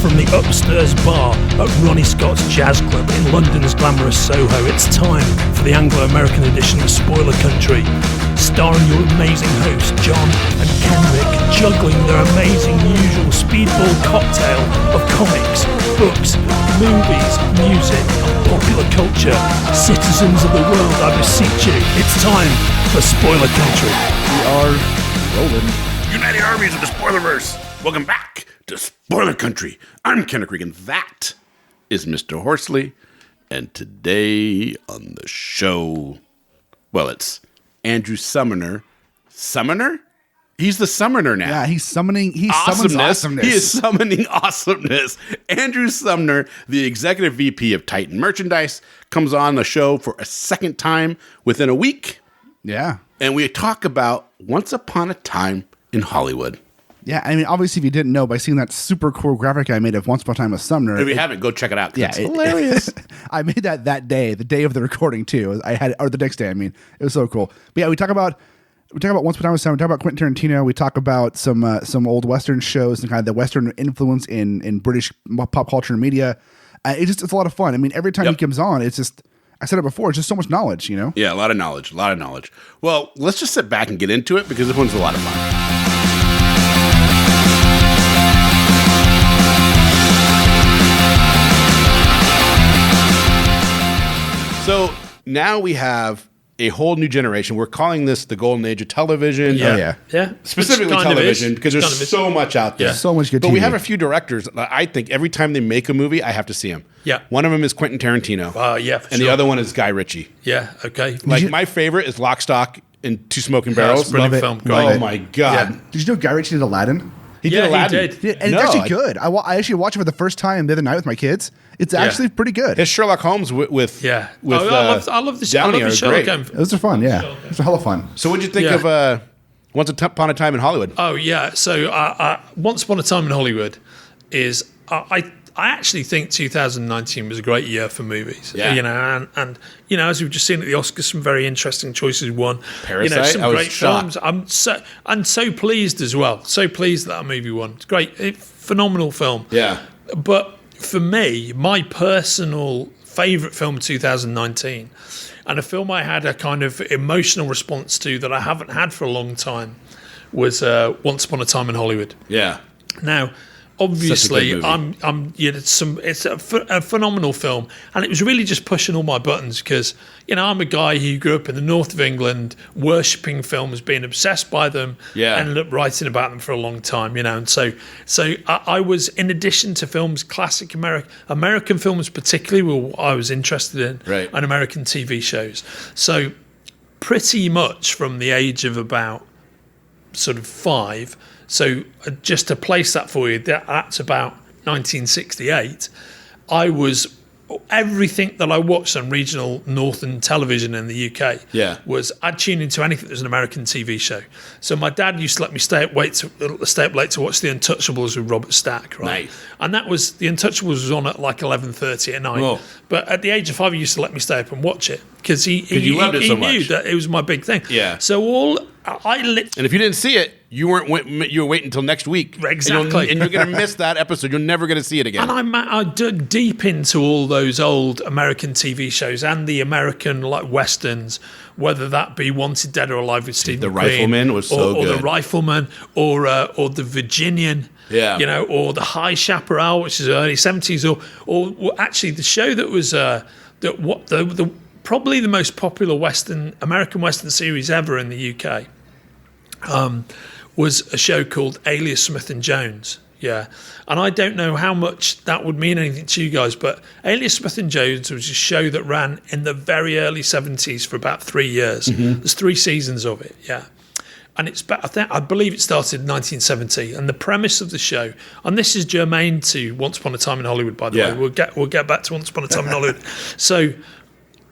from the upstairs bar at Ronnie Scott's Jazz Club in London's glamorous Soho, it's time for the Anglo-American edition of Spoiler Country, starring your amazing hosts John and Kenric, juggling their amazing usual speedball cocktail of comics, books, movies, music, and popular culture. Citizens of the world, I beseech you, it's time for Spoiler Country. We are rolling. United Armies of the Spoilerverse. Welcome back to Spoiler Country. I'm Kenric Regan. That is Mr. Horsley. And today on the show, well, it's Andrew Sumner. Summoner? He's the summoner now. Yeah, he's summoning. He summons awesomeness. He is summoning awesomeness. Andrew Sumner, the executive VP of Titan Merchandise, comes on the show for a second time within a week. Yeah. And we talk about Once Upon a Time in Hollywood. Yeah, I mean, obviously, if you didn't know, by seeing that super cool graphic I made of Once Upon a Time with Sumner. If you haven't, go check it out. Yeah, it's hilarious. I made that day, the day of the recording too. Or the next day. I mean, it was so cool. But yeah, we talk about Once Upon a Time with Sumner. We talk about Quentin Tarantino. We talk about some old Western shows and kind of the Western influence in British pop culture and media. It's a lot of fun. I mean, every time he comes on, it's just. I said it before, it's just so much knowledge, you know? Yeah, a lot of knowledge. Well, let's just sit back and get into it because this one's a lot of fun. So now we have a whole new generation. We're calling this the golden age of television. Yeah. Specifically television, because there's so much out there. Yeah. So much good But TV. we have a few directors. I think every time they make a movie, I have to see them. Yeah. One of them is Quentin Tarantino. Yeah, for And the other one is Guy Ritchie. Yeah, okay. Like, my favorite is Lock, Stock, and Two Smoking Barrels. it's a brilliant Love it. film. Love Great. Oh, my God. Yeah. Did you know Guy Ritchie did Aladdin? He Yeah, did he Aladdin. did. Yeah, and No, it's actually good. I actually watched it for the first time the other night with my kids. It's actually pretty good. His Sherlock Holmes with Yeah. with I love the Downey are Sherlock great. Holmes. Those are fun, yeah. It's a hell of fun. So what'd you think Yeah. of Once Upon a Time in Hollywood? Oh yeah. So Once Upon a Time in Hollywood is I actually think 2019 was a great year for movies. Yeah. You know, and you know, as we've just seen at the Oscars, some very interesting choices won. Parasite, You know, some I was great shocked. films. I'm so pleased as well. So pleased that movie won. It's great, phenomenal film. Yeah. But for me, my personal favourite film of 2019, and a film I had a kind of emotional response to that I haven't had for a long time, was Once Upon a Time in Hollywood. Yeah. Now, obviously, Such a good movie. it's a phenomenal film, and it was really just pushing all my buttons because, you know, I'm a guy who grew up in the north of England, worshipping films, being obsessed by them, ended up writing about them for a long time, you know, and so I was, in addition to films, classic American films particularly, were what I was interested in, Right. and American TV shows. So pretty much from the age of about sort of 5. So just to place that for you, that's about 1968. Everything that I watched on regional northern television in the UK was I'd tune into anything that was an American TV show. So my dad used to let me stay up late to watch The Untouchables with Robert Stack, right? Nice. And that was The Untouchables was on at like 11:30 at night. Whoa. But at the age of 5, he used to let me stay up and watch it because he loved it so knew much. that it was my big thing. Yeah. So And if you didn't see it, you were waiting until next week. Exactly. And you're going to miss that episode. You're never going to see it again. And I dug deep into all those old American TV shows and the American like westerns, whether that be Wanted Dead or Alive with Stephen McQueen, Rifleman was so or good. The Rifleman, or the Virginian, Yeah. you know, or the High Chaparral, which is early 70s, or actually the show that was probably the most popular American Western series ever in the UK. Was a show called Alias Smith and Jones. Yeah. And I don't know how much that would mean anything to you guys, but Alias Smith and Jones was a show that ran in the very early 70s for about 3 years. Mm-hmm. There's 3 seasons of it. Yeah. And I believe it started in 1970. And the premise of the show, and this is germane to Once Upon a Time in Hollywood, by the way. We'll get back to Once Upon a Time in Hollywood. So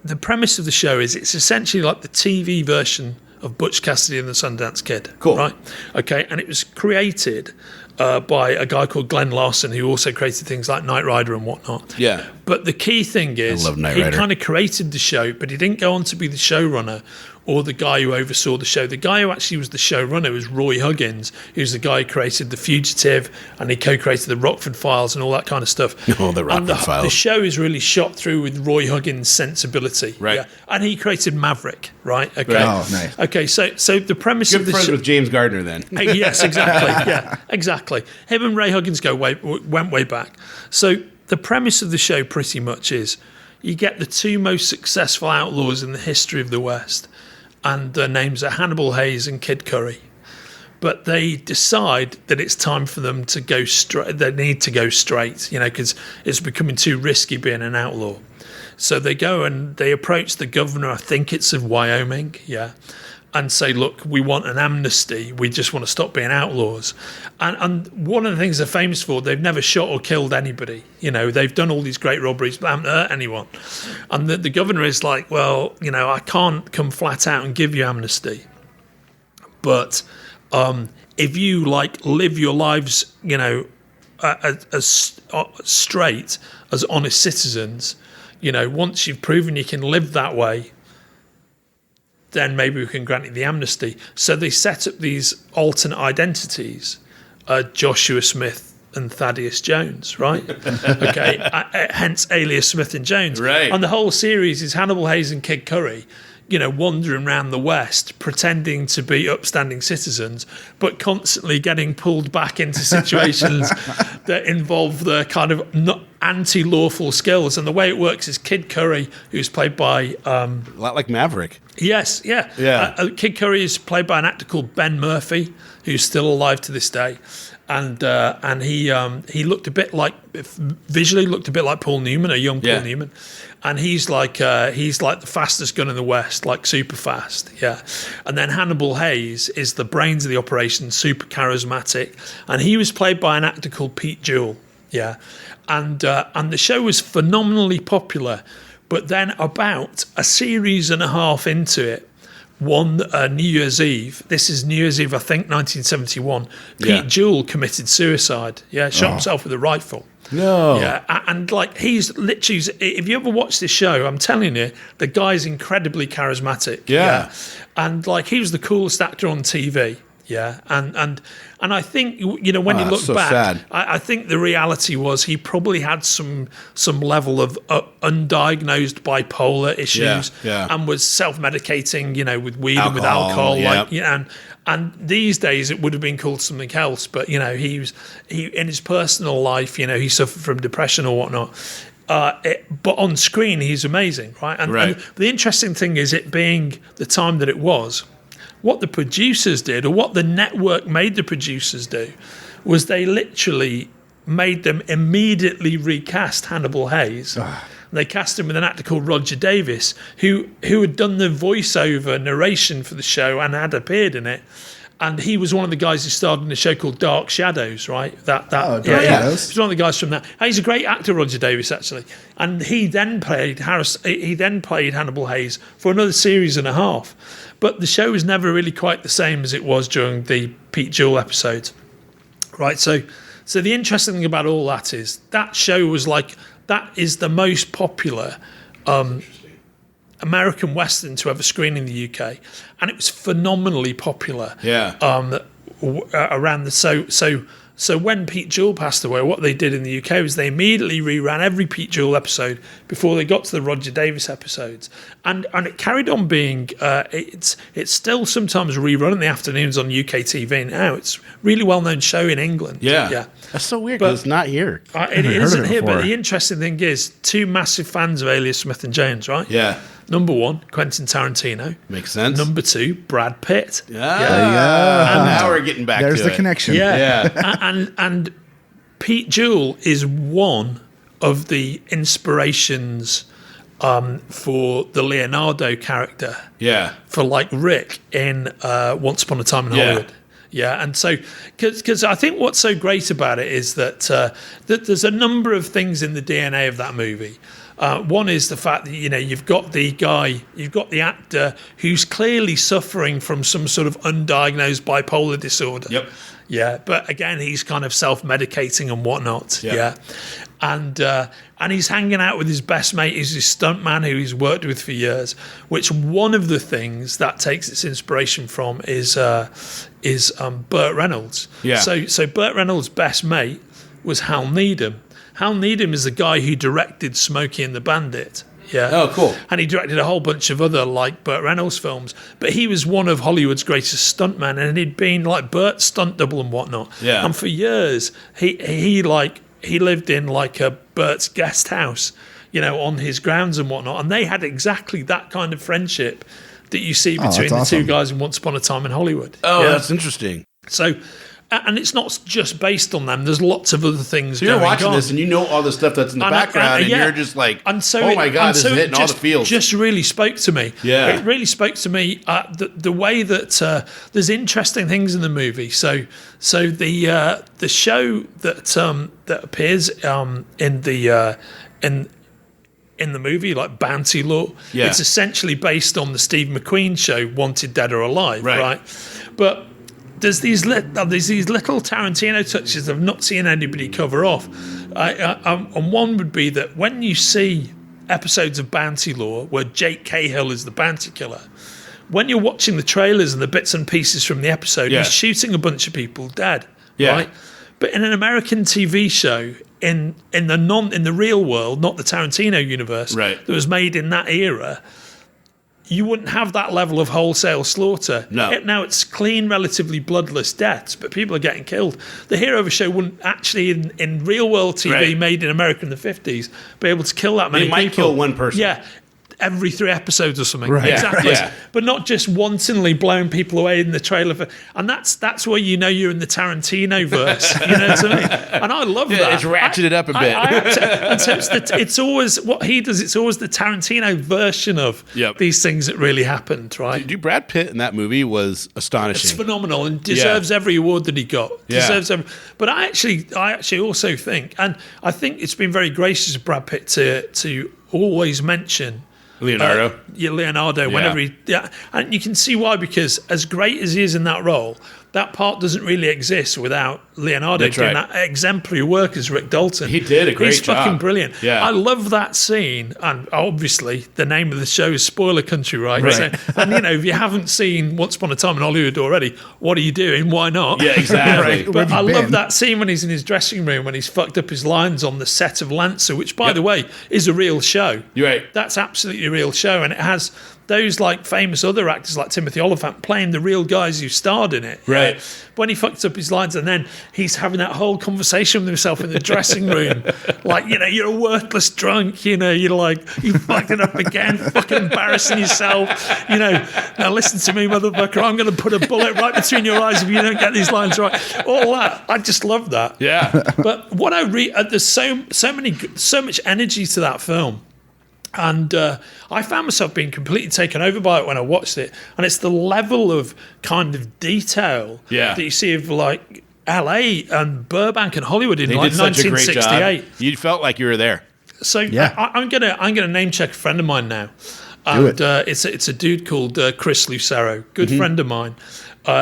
the premise of the show is it's essentially like the TV version of Butch Cassidy and the Sundance Kid. Cool. Right? Okay, and it was created by a guy called Glenn Larson, who also created things like Knight Rider and whatnot. Yeah. But the key thing is love Knight he Rider. kind of created the show, but he didn't go on to be the showrunner or the guy who oversaw the show. The guy who actually was the showrunner was Roy Huggins, who's the guy who created The Fugitive, and he co-created the Rockford Files and all that kind of stuff. Oh, the Rockford Files. The show is really shot through with Roy Huggins' sensibility. Right. Yeah. And he created Maverick, right? Okay. Right. Oh, nice. Okay, so the premise Good of the friends show... with James Gardner then. Yes, exactly. Yeah, exactly. Him and Ray Huggins went way back. So the premise of the show pretty much is you get the two most successful outlaws in the history of the West, and their names are Hannibal Hayes and Kid Curry. But they decide that it's time for them to go straight. They need to go straight, because it's becoming too risky being an outlaw. So they go and they approach the governor, I think it's of Wyoming, and say, look, we want an amnesty. We just want to stop being outlaws. And one of the things they're famous for, they've never shot or killed anybody. They've done all these great robberies, but haven't hurt anyone. And the governor is like, well, I can't come flat out and give you amnesty. But if you live your lives, as straight as honest citizens, once you've proven you can live that way, then maybe we can grant you the amnesty. So they set up these alternate identities, Joshua Smith and Thaddeus Jones, right? Okay, hence alias Smith and Jones. Right. And the whole series is Hannibal Hayes and Kid Curry, wandering around the West, pretending to be upstanding citizens, but constantly getting pulled back into situations that involve the kind of anti-lawful skills. And the way it works is Kid Curry, who's played by... A lot like Maverick. Yes, yeah. Yeah. Kid Curry is played by an actor called Ben Murphy, who's still alive to this day. And he looked a bit like, visually looked a bit like Paul Newman, a young Paul Newman. And he's like the fastest gun in the West, like super fast, yeah. And then Hannibal Hayes is the brains of the operation, super charismatic. And he was played by an actor called Pete Jewell, yeah. And the show was phenomenally popular. But then about a series and a half into it, one New Year's Eve, this is New Year's Eve, I think, 1971, Pete Jewell committed suicide. Yeah, shot himself with a rifle. No. Yeah, and he's literally, if you ever watch this show, I'm telling you, the guy's incredibly charismatic. Yeah. And he was the coolest actor on TV. Yeah, and I think when you look so back, sad. I think the reality was he probably had some level of undiagnosed bipolar issues, and was self-medicating, with weed and with alcohol, and these days it would have been called something else. But he in his personal life, he suffered from depression or whatnot. But on screen he's amazing, right? And the interesting thing is, it being the time that it was, what the producers did, or what the network made the producers do, was they literally made them immediately recast Hannibal Hayes. They cast him with an actor called Roger Davis, who had done the voiceover narration for the show and had appeared in it. And he was one of the guys who starred in a show called Dark Shadows, right? Shadows. He's one of the guys from that. And he's a great actor, Roger Davis, actually. And he then played Hannibal Hayes for another series and a half. But the show was never really quite the same as it was during the Pete Jewell episodes, right? So the interesting thing about all that is that show was that is the most popular American Western to ever screen in the UK, and it was phenomenally popular. Around the so when Pete Jewell passed away, what they did in the UK was they immediately reran every Pete Jewell episode before they got to the Roger Davis episodes, and it carried on being. It's still sometimes rerun in the afternoons on UK TV now. It's a really well known show in England. Yeah. That's so weird because it's not here. It isn't here, but the interesting thing is, two massive fans of Alias Smith and Jones, right? Yeah. Number one, Quentin Tarantino. Makes sense. Number two, Brad Pitt. Yeah. And now we're getting back to it. There's the connection. Yeah. and Pete Jewell is one of the inspirations for the Leonardo character. Yeah. For Rick in Once Upon a Time in Hollywood. Yeah, and so because I think what's so great about it is that that there's a number of things in the DNA of that movie One is the fact that you've got the actor who's clearly suffering from some sort of undiagnosed bipolar disorder. Yep. Yeah, but again, he's kind of self-medicating and whatnot. Yeah. And he's hanging out with his best mate, who's his stuntman who he's worked with for years. Which one of the things that takes its inspiration from is Burt Reynolds. Yeah. So Burt Reynolds' best mate was Hal Needham. Hal Needham is the guy who directed Smokey and the Bandit. Yeah. Oh, cool. And he directed a whole bunch of other like Burt Reynolds films. But he was one of Hollywood's greatest stuntmen, and he'd been like Burt's stunt double and whatnot. Yeah. And for years, he lived in like a Burt's guest house, on his grounds and whatnot. And they had exactly that kind of friendship that you see between the two guys in Once Upon a Time in Hollywood. Oh, that's interesting. So. And it's not just based on them. There's lots of other things So going on. you're watching this and you know all the stuff that's in the background and you're just like, oh my God, this is hitting all the feels. It just really spoke to me. Yeah. It really spoke to me the way that there's interesting things in the movie. So the show that appears in the movie, like Bounty Law, it's essentially based on the Steve McQueen show, Wanted Dead or Alive, right? But there's these little Tarantino touches I've not seen anybody cover off. And one would be that when you see episodes of Bounty Law where Jake Cahill is the bounty killer, when you're watching the trailers and the bits and pieces from the episode, he's shooting a bunch of people dead, right? But in an American TV show, in the real world, not the Tarantino universe, that was made in that era, you wouldn't have that level of wholesale slaughter. No. Now it's clean, relatively bloodless deaths, but people are getting killed. The hero of a show wouldn't actually, in real world TV made in America in the 50s, be able to kill that many people. They might kill one person. Yeah. Every 3 episodes or something. Right. Exactly. Yeah. But not just wantonly blowing people away in the trailer. And that's where you're in the Tarantino verse. You know what I mean? And I love that. It's ratcheted up a bit. And so it's always what he does. It's always the Tarantino version of these things that really happened, right? Dude, Brad Pitt in that movie was astonishing. It's phenomenal and deserves every award that he got. Deserves every. But I actually also think, and I think it's been very gracious of Brad Pitt to always mention Leonardo. Leonardo, whenever and you can see why, because as great as he is in that role, that part doesn't really exist without Leonardo doing that exemplary work as Rick Dalton. He did a great He's job. fucking brilliant. Yeah. I love that scene, and obviously the name of the show is Spoiler Country, right? So, and if you haven't seen Once Upon a Time in Hollywood already, what are you doing? Why not? Yeah, exactly. But I love that scene when he's in his dressing room when he's fucked up his lines on the set of Lancer, which, by the way, is a real show. You're right. That's absolutely a real show, and it has those like famous other actors like Timothy Olyphant playing the real guys who starred in it. Right. When he fucked up his lines, and then he's having that whole conversation with himself in the dressing room, like, you're a worthless drunk, you're like, you fucked it up again, fucking embarrassing yourself, now listen to me, motherfucker, I'm going to put a bullet right between your eyes if you don't get these lines right. All that, I just love that. Yeah. But what I read, there's so much energy to that film. And I found myself being completely taken over by it when I watched it. And it's the level of kind of detail that you see of like LA and Burbank and Hollywood in like 1968. You felt like you were there. So I'm gonna name check a friend of mine now. And it's a dude called Chris Lucero, good friend of mine.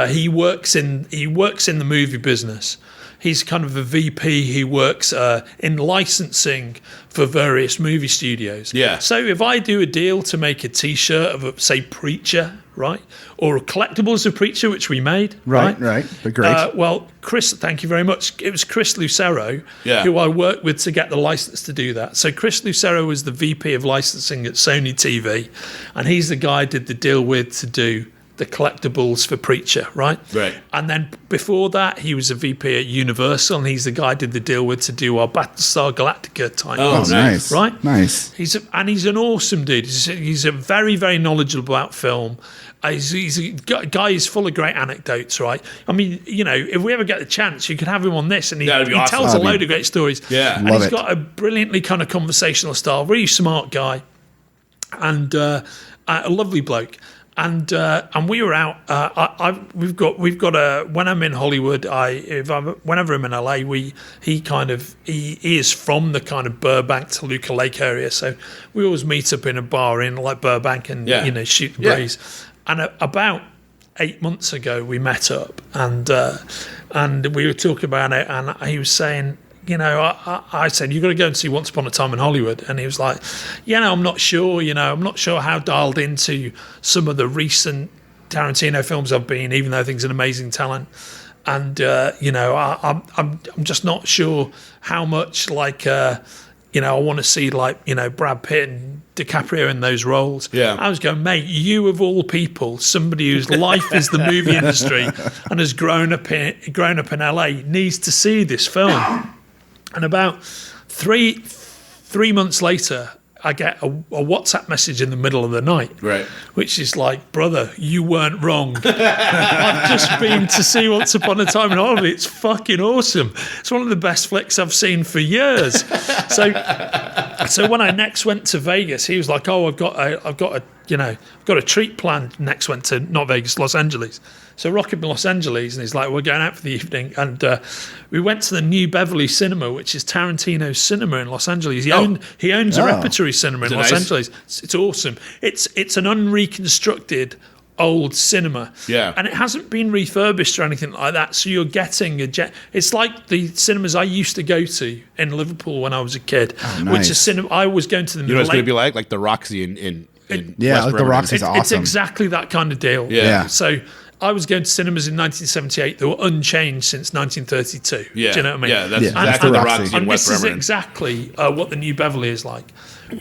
He works in the movie business. He's kind of a VP. He works in licensing for various movie studios. Yeah. So if I do a deal to make a T-shirt of, say, Preacher, right, or collectibles of Preacher, which we made, right, but great. well, Chris, thank you very much. It was Chris Lucero who I worked with to get the license to do that. So Chris Lucero was the VP of licensing at Sony TV, and he's the guy I did the deal with to do the collectibles for Preacher, right? Right. And then before that, he was a VP at Universal, and he's the guy I did the deal with to do our Battlestar Galactica type. Oh, nice. Right? Nice. He's an awesome dude. He's a very, very knowledgeable about film. He's a guy who's full of great anecdotes, right? I mean, if we ever get the chance, you could have him on this, and he tells a load of great stories. Yeah. And he's got a brilliantly kind of conversational style, really smart guy, and a lovely bloke. And we were out. We've got a. When I'm in Hollywood, whenever I'm in LA, he is from the kind of Burbank to Toluca Lake area, so we always meet up in a bar in like Burbank and shoot the breeze. And about 8 months ago, we met up and we were talking about it, and he was saying, I said, you've got to go and see Once Upon a Time in Hollywood. And he was like, I'm not sure, I'm not sure how dialed into some of the recent Tarantino films I've been, even though I think he's an amazing talent. And, I'm just not sure how much, I want to see, Brad Pitt and DiCaprio in those roles. Yeah. I was going, mate, you of all people, somebody whose life is the movie industry and has grown up in LA, needs to see this film. And about three months later, I get a WhatsApp message in the middle of the night, right? Which is like, brother, you weren't wrong. I've just been to see Once Upon a Time in Hollywood. It's fucking awesome. It's one of the best flicks I've seen for years. So when I next went to Vegas, he was like, "Oh, I've got a treat planned." Next went to not Vegas, Los Angeles. So rock up in Los Angeles, and he's like, "We're going out for the evening," and we went to the New Beverly Cinema, which is Tarantino's cinema in Los Angeles. He owns a repertory cinema in Los Angeles. It's awesome. It's an unreconstructed old cinema, and it hasn't been refurbished or anything like that. So you're getting it's like the cinemas I used to go to in Liverpool when I was a kid, which is cinema. I was going to them. You know what it's going to be like the Roxy in West the Roxy's awesome. It's exactly that kind of deal. Yeah. So I was going to cinemas in 1978 that were unchanged since 1932. Yeah. Do you know what I mean? Yeah, that's exactly the Roxy in West This is Bremerton. exactly what the New Beverly is like.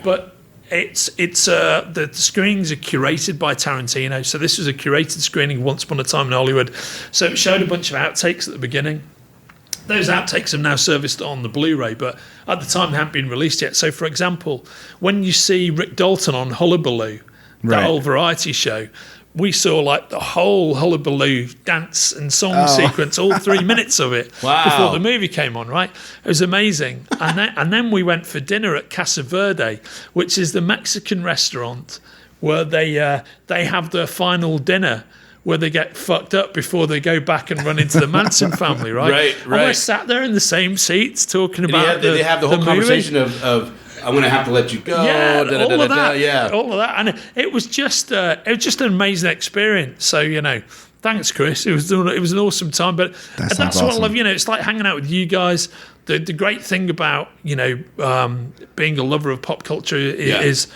But the screenings are curated by Tarantino. So this was a curated screening of Once Upon a Time in Hollywood. So it showed a bunch of outtakes at the beginning. Those outtakes have now serviced on the Blu-ray, but at the time they hadn't been released yet. So, for example, when you see Rick Dalton on Hullabaloo, that old variety show, we saw like the whole Hullabaloo dance and song sequence, all 3 minutes of it before the movie came on, right? It was amazing. And then we went for dinner at Casa Verde, which is the Mexican restaurant where they have their final dinner, where they get fucked up before they go back and run into the Manson family, right? Right. And we're sat there in the same seats talking about they have the whole conversation of I'm going to have to let you go. Yeah, all of that. Yeah, all of that, and it was just an amazing experience. So thanks, Chris. It was an awesome time. But that's awesome. what I love. It's like hanging out with you guys. The great thing about being a lover of pop culture is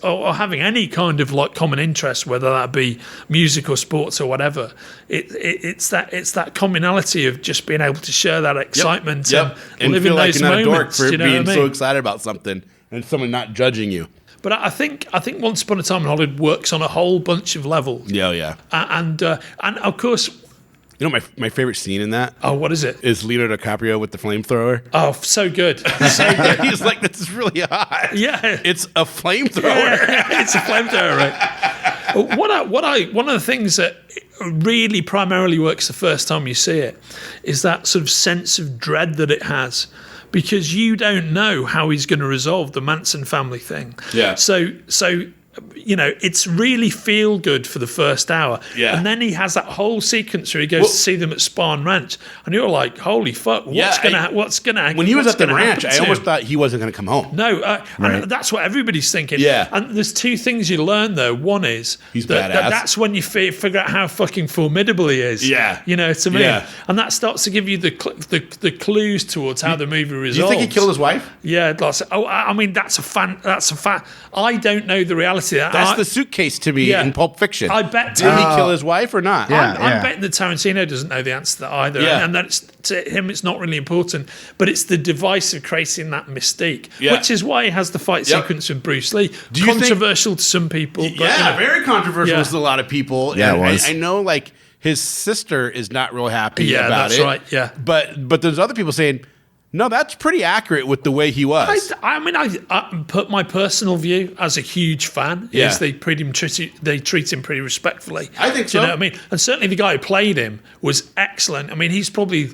or having any kind of like common interest, whether that be music or sports or whatever. It's that commonality of just being able to share that excitement and live in those you're not moments. A dork for being so excited about something and someone not judging you. But I think Once Upon a Time in Hollywood works on a whole bunch of levels. Yeah. And of course. You know my favorite scene in that? Oh, what is it? Is Leonardo DiCaprio with the flamethrower. Oh, so good. So good. He's like, this is really hot. Yeah. It's a flamethrower. Yeah, it's a flamethrower, right? One of the things that really primarily works the first time you see it is that sort of sense of dread that it has. Because you don't know how he's going to resolve the Manson family thing. Yeah. So it's really feel good for the first hour. Yeah. And then he has that whole sequence where he goes to see them at Spahn Ranch, and you're like, holy fuck, what's gonna when he was at the ranch, I almost thought he wasn't gonna come home. No, and that's what everybody's thinking. Yeah. And there's two things you learn though. One is he's badass. That's when you figure out how fucking formidable he is. Yeah. You know what I mean? Yeah. And that starts to give you the clues towards how the movie resolves. You think he killed his wife? Yeah. I mean, that's a fan. I don't know the reality. That's the suitcase to me in Pulp Fiction. I bet. Did he kill his wife or not? I'm betting that Tarantino doesn't know the answer to that either. Yeah. And that's, to him, it's not really important. But it's the device of creating that mystique, Yeah. which is why he has the fight sequence with Bruce Lee. Do you Controversial to some people. But, very controversial to a lot of people. Yeah, and it was. I know, like, his sister is not real happy about that's it. right, yeah. But there's other people saying, no, that's pretty accurate with the way he was. I put my personal view as a huge fan is they treat him pretty respectfully. I think so. Do you know what I mean? And certainly the guy who played him was excellent. I mean, he's probably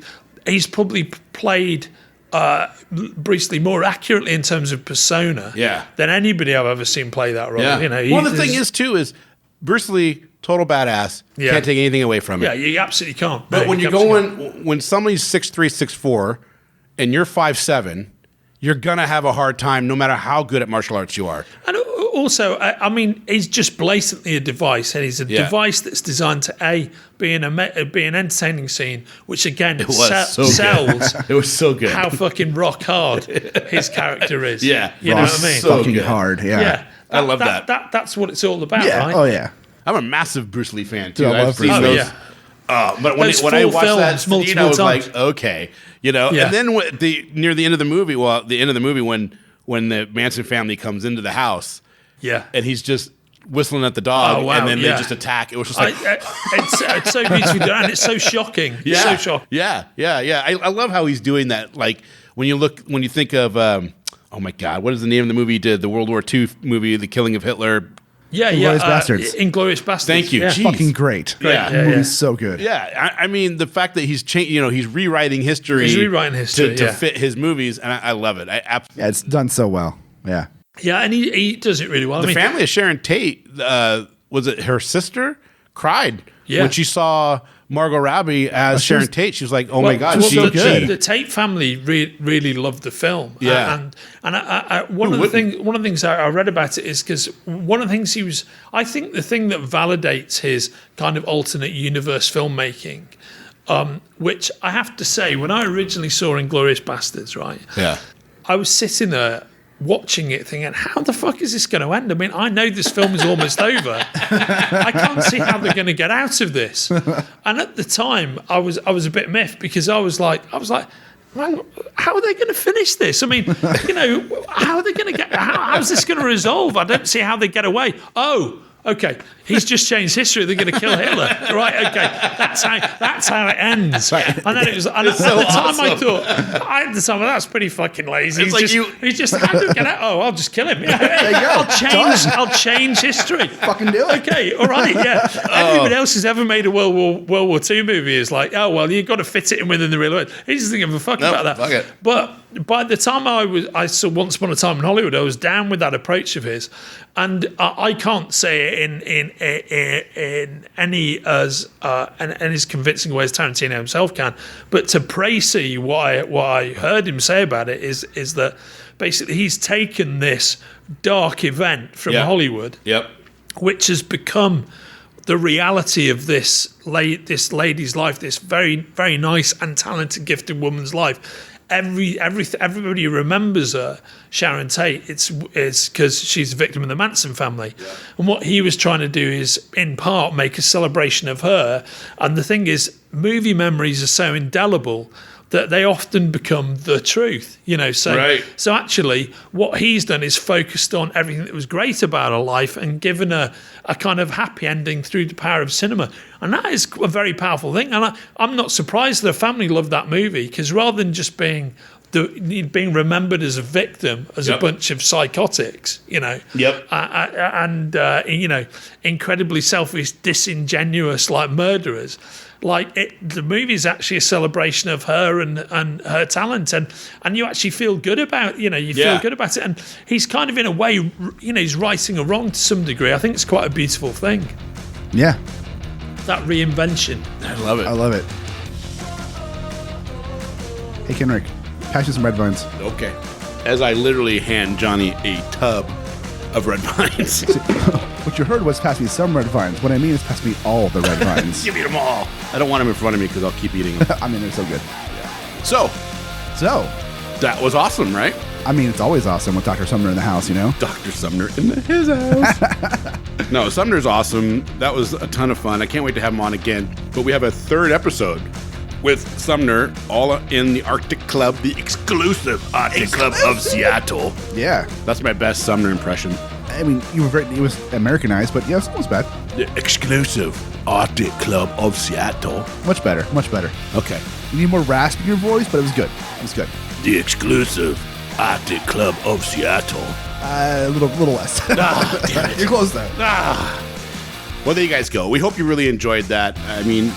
played Bruce Lee more accurately in terms of persona than anybody I've ever seen play that role. Yeah. You know, well, the thing is too is Bruce Lee, total badass. Yeah. Can't take anything away from it. Yeah, you absolutely can't. But No, when you you're absolutely can't. going, when somebody's 6'3", 6'4", and you're 5'7", you're gonna have a hard time, no matter how good at martial arts you are. And also, I mean, he's just blatantly a device, and he's a device that's designed to be an entertaining scene, which again sells. It was so good. How fucking rock hard his character is. Yeah, you know what I mean. So Fucking good. hard. Yeah. Yeah, I love that. That's what it's all about, Yeah. right? Oh yeah. I'm a massive Bruce Lee fan too. Dude, I love I've seen Bruce Lee. those. Oh, yeah. But when Those I full watched that films scene, I was multiple times. like, okay, you know. Yeah. And then near the end of the movie, when the Manson family comes into the house, Yeah. and he's just whistling at the dog, Oh, wow, and then they yeah. just attack. It was just like, It's so beautifully done, and it's so shocking. yeah, It's so shocking. yeah. I love how he's doing that. Like when you think of, oh my God, what is the name of the movie he did? The World War II movie, The Killing of Hitler. Yeah, Inglourious Bastards. Inglourious Bastards. Thank you. Yeah. Jeez. Fucking great. Yeah. The movie's so good. Yeah, I mean the fact that he's he's rewriting history. He's rewriting history, to yeah. fit his movies, and I love it. Yeah, it's done so well. Yeah. Yeah, and he does it really well. The family of Sharon Tate, was it her sister? Cried when she saw Margot Robbie as Sharon Tate. She was like, "Oh my God, she's so good." The Tate family really loved the film. Yeah. and one of the things I read about it is because one of the things I think the thing that validates his kind of alternate universe filmmaking, which I have to say, when I originally saw Inglourious Bastards, right? Yeah. I was sitting there watching it thinking, how the fuck is this going to end? I mean, I know this film is almost over. I can't see how they're going to get out of this. And at the time, I was a bit miffed because I was like, well, how are they going to finish this? I mean, how are they going to get? How's this going to resolve? I don't see how they get away. Oh. Okay, he's just changed history. They're going to kill Hitler, right? Okay, that's how it ends. Right. And then it was. And at the time, I thought, that's pretty fucking lazy. It's like He's just how do we get out? Oh, I'll just kill him. Yeah, There you go. I'll change history. Fucking do it. Okay, all right, yeah. Everybody else who's ever made a World War II movie is like, oh well, you've got to fit it in within the real world. He doesn't give a fuck about that. Fuck it. But by the time I saw Once Upon a Time in Hollywood, I was down with that approach of his, and I can't say it in any as convincing way as Tarantino himself can. But to praise what I heard him say about it is that basically he's taken this dark event from Hollywood, which has become the reality of this lady's life, this very, very nice and talented, gifted woman's life. Everybody remembers her, Sharon Tate. It's because she's a victim of the Manson family, and what he was trying to do is, in part, make a celebration of her. And the thing is, movie memories are so indelible that they often become the truth, So actually, what he's done is focused on everything that was great about her life and given her a kind of happy ending through the power of cinema. And that is a very powerful thing. And I'm not surprised the family loved that movie, because rather than just being remembered as a victim, as a bunch of psychotics, incredibly selfish, disingenuous, like murderers. The movie is actually a celebration of her and her talent, and you actually feel good about feel good about it. And he's kind of, in a way, he's righting a wrong to some degree. I think it's quite a beautiful thing, Yeah. that reinvention. I love it. I love it. Hey, Kenric, pass you some red vines. Okay. As I literally hand Johnny a tub of red vines. What you heard was pass me some red vines. What I mean is pass me all the red vines. Give me them all. I don't want them in front of me because I'll keep eating them. I mean, they're so good. So, So, that was awesome, right? I mean, it's always awesome with Dr. Sumner in the house, Dr. Sumner in his house. No, Sumner's awesome. That was a ton of fun. I can't wait to have him on again. But we have a third episode with Sumner, all in the Arctic Club, the exclusive Arctic Club of Seattle. Yeah. That's my best Sumner impression. I mean, you were it was Americanized, but yeah, it was bad. The exclusive Arctic Club of Seattle. Much better. Much better. Okay. You need more rasp in your voice, but it was good. It was good. The exclusive Arctic Club of Seattle. A little less. Ah, damn it. You're close though. Well, there you guys go. We hope you really enjoyed that. I mean,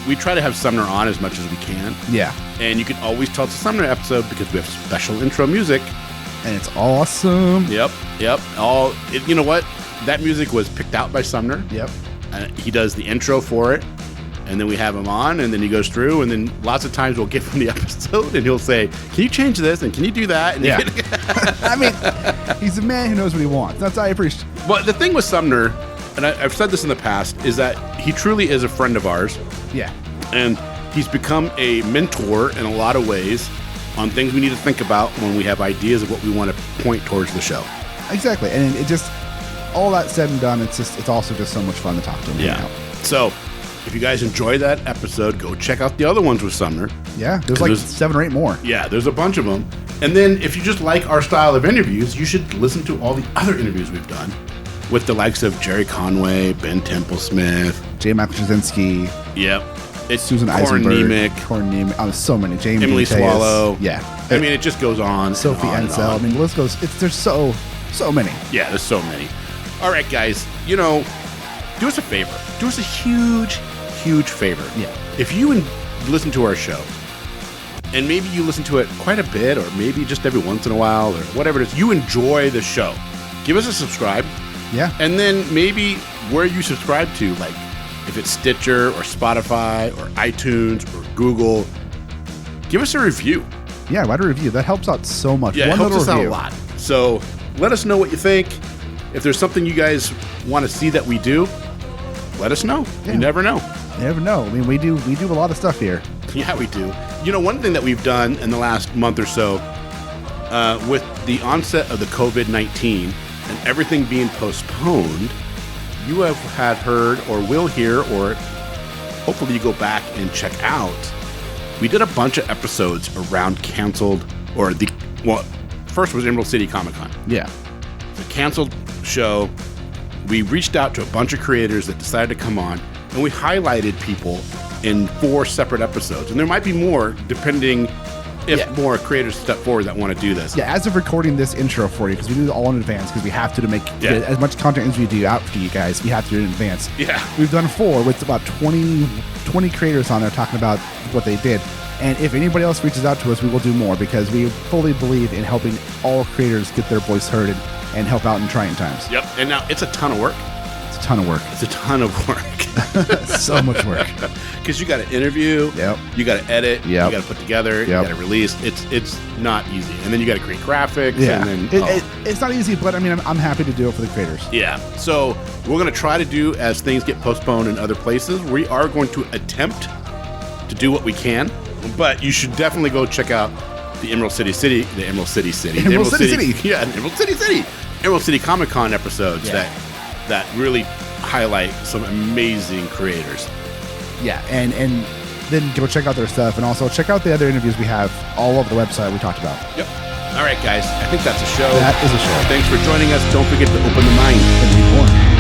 we try to have Sumner on as much as we can. Yeah. And you can always tell it's a Sumner episode because we have special intro music. And it's awesome. Yep. You know what? that music was picked out by Sumner. Yep. He does the intro for it, and then we have him on, and then he goes through, and then lots of times we'll get from the episode, and he'll say, "Can you change this? And can you do that?" And Yeah. I mean, he's a man who knows what he wants. That's I appreciate. But the thing with Sumner, and I've said this in the past, is that he truly is a friend of ours, Yeah. and he's become a mentor in a lot of ways on things we need to think about when we have ideas of what we want to point towards the show. Exactly. And it just, all that said and done, it's also just so much fun to talk to him. Yeah. So, if you guys enjoyed that episode, go check out the other ones with Sumner. Yeah. There's like 7 or 8 more. Yeah, there's a bunch of them. And then if you just like our style of interviews, you should listen to all the other interviews we've done with the likes of Jerry Conway, Ben Templesmith. J. Michael Straczynski. Yep. It's Susan Corin Eisenberg. Nemick, Corin Nemick. Oh, so many. Jamie Emily Mateus. Swallow. Yeah. I mean, it just goes on. Sophie and on Ensel. I and on. mean, the list goes. There's so many. Yeah, there's so many. All right, guys, do us a favor. Do us a huge, huge favor. Yeah. If you listen to our show, and maybe you listen to it quite a bit, or maybe just every once in a while, or whatever it is, you enjoy the show, give us a subscribe. Yeah. And then maybe where you subscribe to, like if it's Stitcher or Spotify or iTunes or Google, give us a review. Yeah, write a review. That helps out so much. Yeah, One it helps little us out review. a lot. So let us know what you think. If there's something you guys want to see that we do, let us know. Yeah. You never know. You never know. I mean, we do a lot of stuff here. Yeah, we do. One thing that we've done in the last month or so, with the onset of the COVID-19 and everything being postponed, you have heard or will hear, or hopefully you go back and check out, we did a bunch of episodes around canceled, first was Emerald City Comic Con. Yeah. The canceled show. We reached out to a bunch of creators that decided to come on, and we highlighted people in 4 separate episodes. And there might be more, depending if more creators step forward that want to do this. Yeah, as of recording this intro for you, because we do it all in advance, because we have to make get as much content as we do out for you guys. We have to do it in advance. Yeah. We've done 4 with about 20 creators on there talking about what they did. And if anybody else reaches out to us, we will do more, because we fully believe in helping all creators get their voice heard and help out in trying times. Yep. And now it's a ton of work. It's a ton of work. It's a ton of work. So much work. Because you got to interview. Yep. You got to edit. Yep. You got to put together. Yep. You got to release. It's not easy. And then you got to create graphics. Yeah. And then, It's not easy, but I mean, I'm happy to do it for the creators. Yeah. So we're going to try to do, as things get postponed in other places, we are going to attempt to do what we can. But you should definitely go check out the Emerald City City. Yeah, Emerald City Comic Con episodes that really highlight some amazing creators. Yeah, and then go check out their stuff, and also check out the other interviews we have all over the website we talked about. Yep. All right, guys. I think that's a show. That is a show. Thanks for joining us. Don't forget to open the mind And read more.